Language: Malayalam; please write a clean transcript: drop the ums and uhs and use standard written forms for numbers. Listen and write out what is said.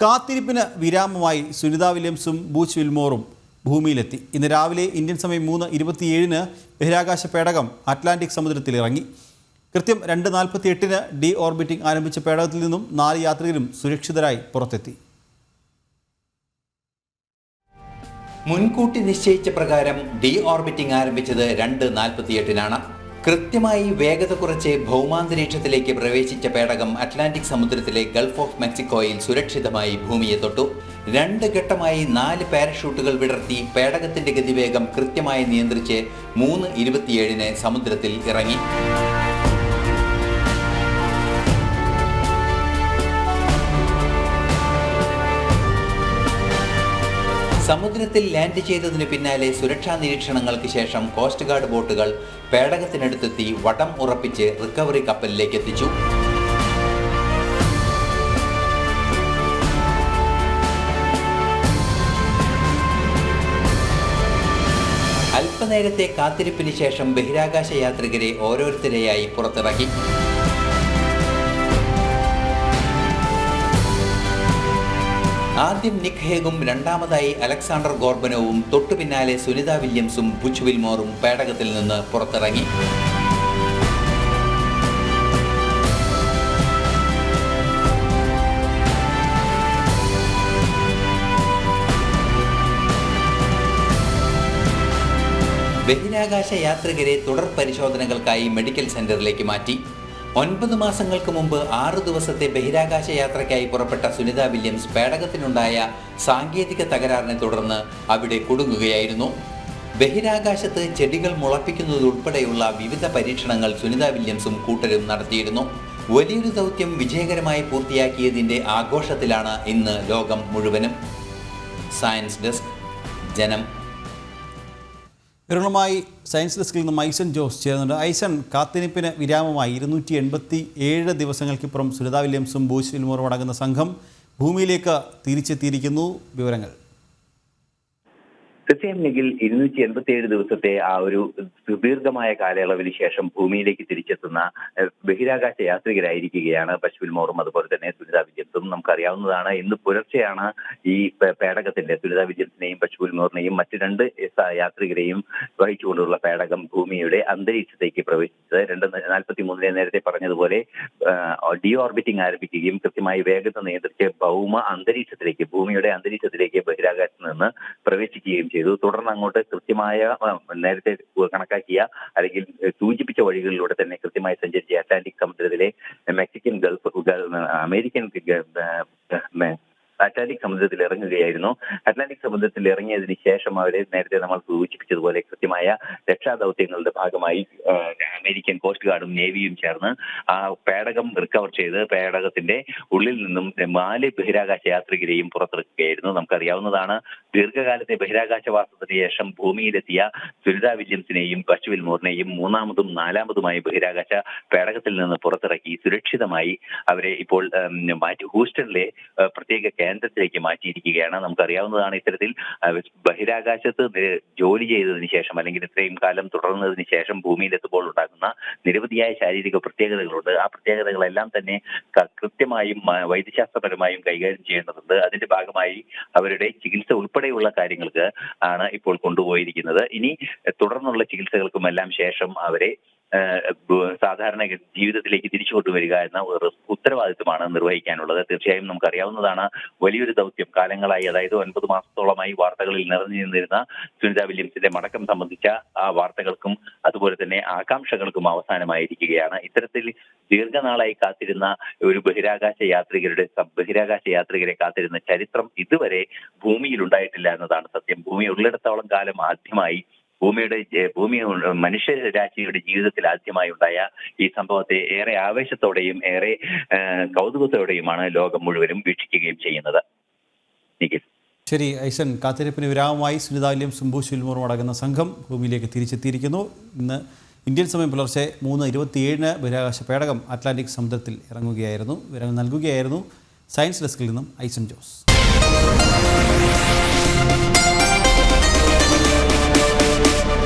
കാത്തിരിപ്പിന് വിരാമമായി സുനിത വില്യംസും ബൂച്ച് വിൽമോറും ഭൂമിയിലെത്തി. ഇന്ന് രാവിലെ ഇന്ത്യൻ സമയം 3:27 ബഹിരാകാശ പേടകം അറ്റ്ലാന്റിക് സമുദ്രത്തിൽ ഇറങ്ങി. കൃത്യം 2:48 ഡി ഓർബിറ്റിംഗ് ആരംഭിച്ച പേടകത്തിൽ നിന്നും 4 യാത്രികരും സുരക്ഷിതരായി പുറത്തെത്തി. മുൻകൂട്ടി നിശ്ചയിച്ച പ്രകാരം ഡി ഓർബിറ്റിംഗ് ആരംഭിച്ചത് 2:48 കൃത്യമായി വേഗത കുറച്ച് ഭൗമാന്തരീക്ഷത്തിലേക്ക് പ്രവേശിച്ച പേടകം അറ്റ്ലാന്റിക് സമുദ്രത്തിലെ ഗൾഫ് ഓഫ് മെക്സിക്കോയിൽ സുരക്ഷിതമായി ഭൂമിയെ തൊട്ടു. 2 ഘട്ടമായി 4 പാരഷൂട്ടുകൾ വിടർത്തി പേടകത്തിന്റെ ഗതിവേഗം കൃത്യമായി നിയന്ത്രിച്ച് 3:27 സമുദ്രത്തിൽ ഇറങ്ങി. സമുദ്രത്തിൽ ലാൻഡ് ചെയ്തതിനു പിന്നാലെ സുരക്ഷാ നിരീക്ഷണങ്ങൾക്ക് ശേഷം കോസ്റ്റ് ഗാർഡ് ബോട്ടുകൾ പേടകത്തിനടുത്തെത്തി വടം ഉറപ്പിച്ച് റിക്കവറി കപ്പലിലേക്ക് എത്തിച്ചു. അല്പനേരത്തെ കാത്തിരിപ്പിന് ശേഷം ബഹിരാകാശ യാത്രികരെ ഓരോരുത്തരെയായി പുറത്തിറക്കി. ആദ്യം നിക് ഹേഗും രണ്ടാമതായി അലക്സാണ്ടർ ഗോർബനോവും തൊട്ടു പിന്നാലെ സുനിത വില്യംസും ബൂച്ച് വിൽമോറും പേടകത്തിൽ നിന്ന് പുറത്തിറങ്ങി. ബഹിരാകാശ യാത്രികരെ തുടർ പരിശോധനകൾക്കായി മെഡിക്കൽ സെന്ററിലേക്ക് മാറ്റി. 9 മാസങ്ങൾക്ക് മുമ്പ് 6 ദിവസത്തെ ബഹിരാകാശ യാത്രയ്ക്കായി പുറപ്പെട്ട സുനിത വില്യംസ് പേടകത്തിനുണ്ടായ സാങ്കേതിക തകരാറിനെ തുടർന്ന് അവിടെ കുടുങ്ങുകയായിരുന്നു. ബഹിരാകാശത്ത് ചെടികൾ മുളപ്പിക്കുന്നതുൾപ്പെടെയുള്ള വിവിധ പരീക്ഷണങ്ങൾ സുനിത വില്യംസും കൂട്ടരും നടത്തിയിരുന്നു. വലിയൊരു ദൗത്യം വിജയകരമായി പൂർത്തിയാക്കിയതിൻ്റെ ആഘോഷത്തിലാണ് ഇന്ന് ലോകം മുഴുവനും. സയൻസ് ഡെസ്ക്, ജനം. വിവരങ്ങളുമായി സയൻസ് ഡെസ്കിൽ നിന്ന് ഐസൻ ജോസ് ചേരുന്നുണ്ട്. ഐസൻ, കാത്തിരിപ്പിന് വിരാമമായി 287 ദിവസങ്ങൾക്കിപ്പുറം സുനിത വില്യംസും ബൂച്ച് വിൽമോറും അടങ്ങുന്ന സംഘം ഭൂമിയിലേക്ക് തിരിച്ചെത്തിയിരിക്കുന്നു. വിവരങ്ങൾ. തീർച്ചയായും നിഖിൽ, 287 ദിവസത്തെ ആ ഒരു സുദീർഘമായ കാലയളവിന് ശേഷം ഭൂമിയിലേക്ക് തിരിച്ചെത്തുന്ന ബഹിരാകാശ യാത്രികരായിരിക്കുകയാണ് ബൂച്ച് വിൽമോറും അതുപോലെ തന്നെ സുനിത വില്യംസും. നമുക്കറിയാവുന്നതാണ്, ഇന്ന് പുലർച്ചെയാണ് ഈ പേടകത്തിന്റെ സുനിത വില്യംസിനെയും ബൂച്ച് വിൽമോറിനെയും മറ്റ് 2 യാത്രികരെയും വഹിച്ചുകൊണ്ടുള്ള പേടകം ഭൂമിയുടെ അന്തരീക്ഷത്തേക്ക് പ്രവേശിച്ചത്. 2:43 നേരത്തെ പറഞ്ഞതുപോലെ ഡി ഓർബിറ്റിംഗ് ആരംഭിക്കുകയും കൃത്യമായി വേഗത നിയന്ത്രിച്ച് ഭൂമിയുടെ അന്തരീക്ഷത്തിലേക്ക് ബഹിരാകാശത്ത് നിന്ന് പ്രവേശിക്കുകയും ചെയ്തു. തുടർന്ന് അങ്ങോട്ട് കൃത്യമായ നേരത്തെ കണക്കാക്കിയ അല്ലെങ്കിൽ സൂചിപ്പിച്ച വഴികളിലൂടെ തന്നെ കൃത്യമായി സഞ്ചരിച്ച അറ്റ്ലാന്റിക് സമുദ്രത്തിലെ മെക്സിക്കൻ അമേരിക്കൻ അറ്റ്ലാന്റിക് സമുദ്രത്തിൽ ഇറങ്ങുകയായിരുന്നു. അറ്റ്ലാന്റിക് സമുദ്രത്തിൽ ഇറങ്ങിയതിന് ശേഷം അവരെ നേരത്തെ നമ്മൾ സൂചിപ്പിച്ചതുപോലെ കൃത്യമായ രക്ഷാദൗത്യങ്ങളുടെ ഭാഗമായി അമേരിക്കൻ കോസ്റ്റ് ഗാർഡും നേവിയും ചേർന്ന് ആ പേടകം റിക്കവർ ചെയ്ത് പേടകത്തിന്റെ ഉള്ളിൽ നിന്നും 4 ബഹിരാകാശ യാത്രികരെയും പുറത്തിറക്കുകയായിരുന്നു. നമുക്കറിയാവുന്നതാണ്, ദീർഘകാലത്തെ ബഹിരാകാശവാസത്തിന് ശേഷം ഭൂമിയിലെത്തിയ സുനിത വില്യംസിനെയും ബൂച്ച് വിൽമോറിനെയും 3ാമതും 4ാമതുമായി ബഹിരാകാശ പേടകത്തിൽ നിന്ന് പുറത്തിറക്കി സുരക്ഷിതമായി അവരെ ഇപ്പോൾ ഹൂസ്റ്റണിലെ പ്രത്യേക കേന്ദ്രത്തിലേക്ക് മാറ്റിയിരിക്കുകയാണ്. നമുക്കറിയാവുന്നതാണ്, ഇത്തരത്തിൽ ബഹിരാകാശത്ത് ജോലി ചെയ്തതിനു ശേഷം അല്ലെങ്കിൽ ഇത്രയും കാലം തുടർന്നതിന് ശേഷം ഭൂമിയിലെത്തുമ്പോൾ ഉണ്ടാകുന്ന നിരവധിയായ ശാരീരിക പ്രത്യേകതകളുണ്ട്. ആ പ്രത്യേകതകളെല്ലാം തന്നെ കൃത്യമായും വൈദ്യശാസ്ത്രപരമായും കൈകാര്യം ചെയ്യേണ്ടതുണ്ട്. അതിന്റെ ഭാഗമായി അവരുടെ ചികിത്സ ഉൾപ്പെടെയുള്ള കാര്യങ്ങൾക്ക് ആണ് ഇപ്പോൾ കൊണ്ടുപോയിരിക്കുന്നത്. ഇനി തുടർന്നുള്ള ചികിത്സകൾക്കും എല്ലാം ശേഷം അവരെ സാധാരണ ജീവിതത്തിലേക്ക് തിരിച്ചു കൊണ്ടുവരിക എന്ന ഒരു ഉത്തരവാദിത്വമാണ് നിർവഹിക്കാനുള്ളത്. തീർച്ചയായും നമുക്കറിയാവുന്നതാണ്, വലിയൊരു ദൗത്യം കാലങ്ങളായി, അതായത് 9 മാസത്തോളമായി വാർത്തകളിൽ നിറഞ്ഞു നിന്നിരുന്ന സുനിത വില്യംസിന്റെ മടക്കം സംബന്ധിച്ച ആ വാർത്തകൾക്കും അതുപോലെ തന്നെ ആകാംക്ഷകൾക്കും അവസാനമായിരിക്കുകയാണ്. ഇത്തരത്തിൽ ദീർഘനാളായി കാത്തിരുന്ന ഒരു ബഹിരാകാശ യാത്രികരെ കാത്തിരുന്ന ചരിത്രം ഇതുവരെ ഭൂമിയിൽ ഉണ്ടായിട്ടില്ല എന്നതാണ് സത്യം. ഭൂമി ഉള്ളിടത്തോളം കാലം ആദ്യമായി മനുഷ്യരാശിയുടെ ജീവിതത്തിൽ ആദ്യമായി ഉണ്ടായ ഈ സംഭവത്തെ ഏറെ ആവേശത്തോടെയും ഏറെ കൗതുകത്തോടെയുമാണ് ലോകം മുഴുവനും വീക്ഷിക്കുകയും ചെയ്യുന്നത്. ശരി ഐസൻ, കാത്തിരിപ്പിന് വിരാമമായി സുനിത വില്യംസും ബൂച്ച് വിൽമോറും അടങ്ങുന്ന സംഘം ഭൂമിയിലേക്ക് തിരിച്ചെത്തിയിരിക്കുന്നു. ഇന്ന് ഇന്ത്യൻ സമയം പുലർച്ചെ 3:27 ബഹിരാകാശ പേടകം അറ്റ്ലാന്റിക് സമുദ്രത്തിൽ ഇറങ്ങുകയായിരുന്നു. വിവരങ്ങൾ നൽകുകയായിരുന്നു സയൻസ് ഡെസ്കിൽ നിന്നും ഐസൻ ജോസ്.